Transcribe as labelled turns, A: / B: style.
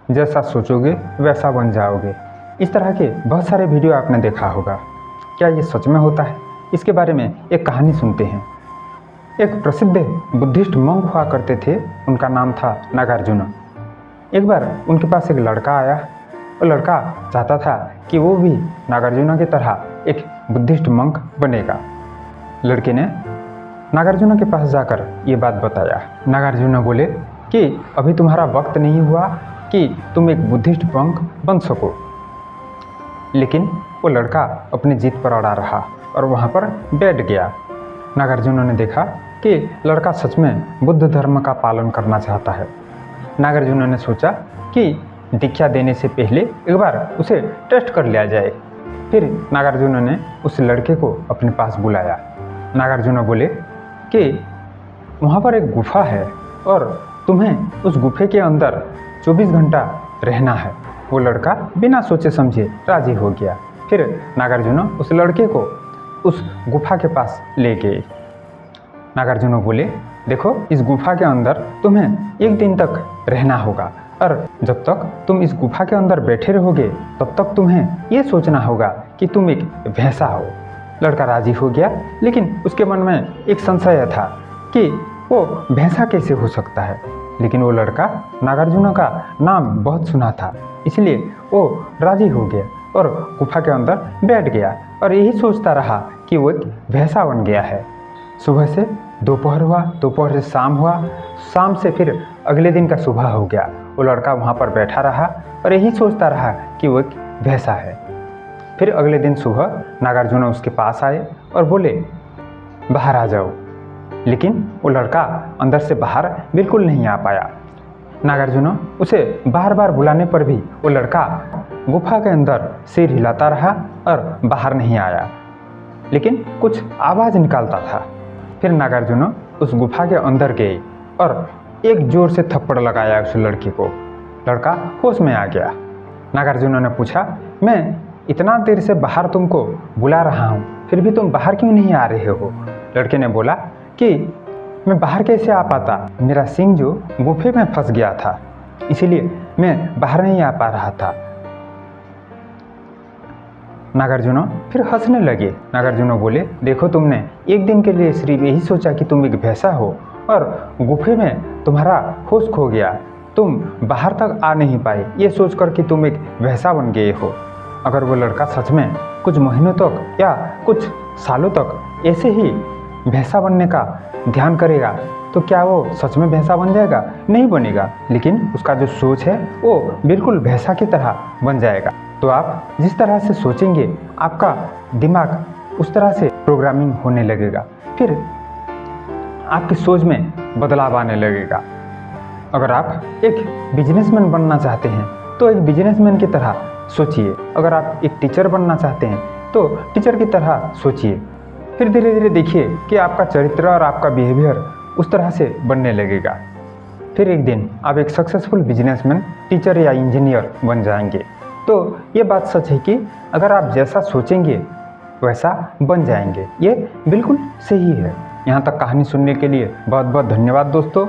A: जैसा सोचोगे वैसा बन जाओगे। इस तरह के बहुत सारे वीडियो आपने देखा होगा। क्या ये सच में होता है? इसके बारे में एक कहानी सुनते हैं। एक प्रसिद्ध बुद्धिस्ट मंक हुआ करते थे, उनका नाम था नागार्जुन। एक बार उनके पास एक लड़का आया। वो लड़का चाहता था कि वो भी नागार्जुन की तरह एक बुद्धिस्ट मंक बनेगा। लड़के ने नागार्जुन के पास जाकर ये बात बताया। नागार्जुन बोले कि अभी तुम्हारा वक्त नहीं हुआ कि तुम एक बुद्धिस्ट मंक बन सको। लेकिन वो लड़का अपनी जीत पर अड़ा रहा और वहाँ पर बैठ गया। नागार्जुन ने देखा कि लड़का सच में बुद्ध धर्म का पालन करना चाहता है। नागार्जुन ने सोचा कि दीक्षा देने से पहले एक बार उसे टेस्ट कर लिया जाए। फिर नागार्जुन ने उस लड़के को अपने पास बुलाया। नागार्जुन बोले कि वहाँ पर एक गुफा है और तुम्हें उस गुफे के अंदर 24 घंटा रहना है। वो लड़का बिना सोचे समझे राजी हो गया। फिर नागार्जुन उस लड़के को उस गुफा के पास ले गए। नागार्जुन बोले, देखो, इस गुफा के अंदर तुम्हें 1 दिन तक रहना होगा और जब तक तुम इस गुफा के अंदर बैठे रहोगे तब तक तुम्हें ये सोचना होगा कि तुम एक भैंसा हो। लड़का राजी हो गया, लेकिन उसके मन में एक संशय था कि वो भैंसा कैसे हो सकता है। लेकिन वो लड़का नागार्जुन का नाम बहुत सुना था, इसलिए वो राजी हो गया और गुफा के अंदर बैठ गया और यही सोचता रहा कि वो एक भैंसा बन गया है। सुबह से दोपहर हुआ, दोपहर से शाम हुआ, शाम से फिर अगले दिन का सुबह हो गया। वो लड़का वहाँ पर बैठा रहा और यही सोचता रहा कि वो एक भैंसा है। फिर अगले दिन सुबह नागार्जुन उसके पास आए और बोले, बाहर आ जाओ। लेकिन वो लड़का अंदर से बाहर बिल्कुल नहीं आ पाया। नागार्जुन उसे बार बार बुलाने पर भी वो लड़का गुफा के अंदर सिर हिलाता रहा और बाहर नहीं आया, लेकिन कुछ आवाज़ निकालता था। फिर नागार्जुन उस गुफा के अंदर गए और एक जोर से थप्पड़ लगाया उस लड़के को। लड़का होश में आ गया। नागार्जुन ने पूछा, मैं इतना देर से बाहर तुमको बुला रहा हूँ, फिर भी तुम बाहर क्यों नहीं आ रहे हो? लड़के ने बोला कि मैं बाहर कैसे आ पाता, मेरा सिंह जो गुफे में फंस गया था, इसीलिए मैं बाहर नहीं आ पा रहा था। नागार्जुन फिर हंसने लगे। नागार्जुन बोले, देखो, तुमने 1 दिन के लिए सिर्फ यही सोचा कि तुम एक भैंसा हो और गुफे में तुम्हारा होश खो गया, तुम बाहर तक आ नहीं पाए ये सोचकर कि तुम एक भैंसा बन गए हो। अगर वो लड़का सच में कुछ महीनों तक या कुछ सालों तक ऐसे ही भैंसा बनने का ध्यान करेगा तो क्या वो सच में भैंसा बन जाएगा? नहीं बनेगा। लेकिन उसका जो सोच है वो बिल्कुल भैंसा की तरह बन जाएगा। तो आप जिस तरह से सोचेंगे आपका दिमाग उस तरह से प्रोग्रामिंग होने लगेगा, फिर आपकी सोच में बदलाव आने लगेगा। अगर आप एक बिजनेसमैन बनना चाहते हैं तो एक बिजनेसमैन की तरह सोचिए। अगर आप एक टीचर बनना चाहते हैं तो टीचर की तरह सोचिए। फिर धीरे धीरे देखिए कि आपका चरित्र और आपका बिहेवियर उस तरह से बनने लगेगा। फिर एक दिन आप एक सक्सेसफुल बिजनेसमैन, टीचर या इंजीनियर बन जाएंगे। तो ये बात सच है कि अगर आप जैसा सोचेंगे वैसा बन जाएंगे। ये बिल्कुल सही है। यहाँ तक कहानी सुनने के लिए बहुत बहुत धन्यवाद दोस्तों।